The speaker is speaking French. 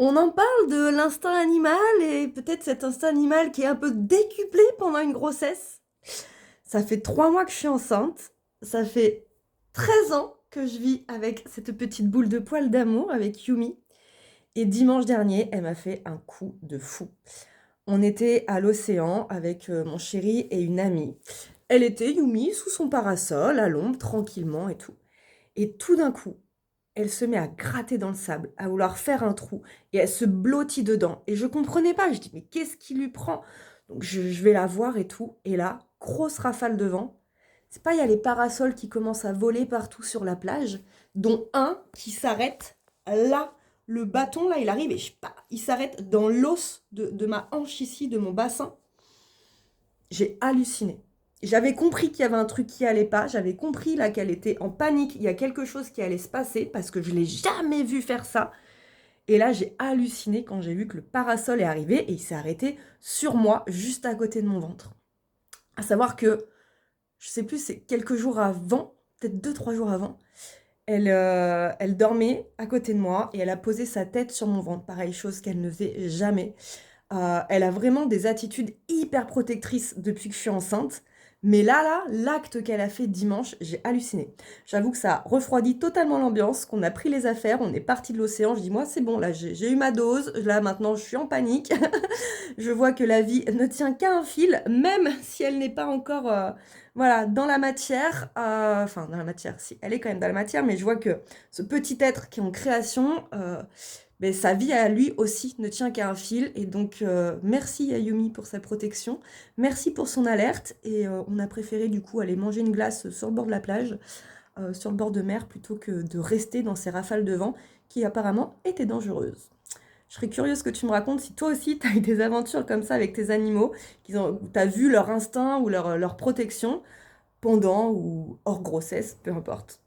On en parle de l'instinct animal et peut-être cet instinct animal qui est un peu décuplé pendant une grossesse. Ça fait 3 mois que je suis enceinte. Ça fait 13 ans que je vis avec cette petite boule de poil d'amour, avec Yumi. Et dimanche dernier, elle m'a fait un coup de fou. On était à l'océan avec mon chéri et une amie. Elle était, Yumi, sous son parasol, à l'ombre, tranquillement et tout. Et tout d'un coup, elle se met à gratter dans le sable, à vouloir faire un trou, et elle se blottit dedans. Et je comprenais pas, je dis mais qu'est-ce qui lui prend? Donc je vais la voir et tout, et là, grosse rafale de vent. C'est pas, il y a les parasols qui commencent à voler partout sur la plage, dont un qui s'arrête là. Le bâton, là, il arrive et il s'arrête dans l'os de ma hanche ici, de mon bassin. J'ai halluciné. J'avais compris qu'il y avait un truc qui allait pas, j'avais compris là qu'elle était en panique, il y a quelque chose qui allait se passer parce que je l'ai jamais vu faire ça. Et là, j'ai halluciné quand j'ai vu que le parasol est arrivé et il s'est arrêté sur moi, juste à côté de mon ventre. À savoir que, je sais plus, c'est quelques jours avant, peut-être 2, 3 jours avant, elle dormait à côté de moi et elle a posé sa tête sur mon ventre. Pareille chose qu'elle ne fait jamais. Elle a vraiment des attitudes hyper protectrices depuis que je suis enceinte. Mais là, l'acte qu'elle a fait dimanche, j'ai halluciné. J'avoue que ça a refroidi totalement l'ambiance, qu'on a pris les affaires, on est parti de l'océan. Je dis, moi, c'est bon, là, j'ai eu ma dose. Là, maintenant, je suis en panique. Je vois que la vie ne tient qu'à un fil, même si elle n'est pas encore, voilà, dans la matière. Enfin, dans la matière, si, elle est quand même dans la matière, mais je vois que ce petit être qui est en création, mais sa vie à lui aussi ne tient qu'à un fil. Et donc, merci à Yumi pour sa protection. Merci pour son alerte. Et on a préféré du coup aller manger une glace sur le bord de la plage, sur le bord de mer, plutôt que de rester dans ces rafales de vent qui apparemment étaient dangereuses. Je serais curieuse que tu me racontes si toi aussi tu as eu des aventures comme ça avec tes animaux, où tu as vu leur instinct ou leur protection pendant ou hors grossesse, peu importe.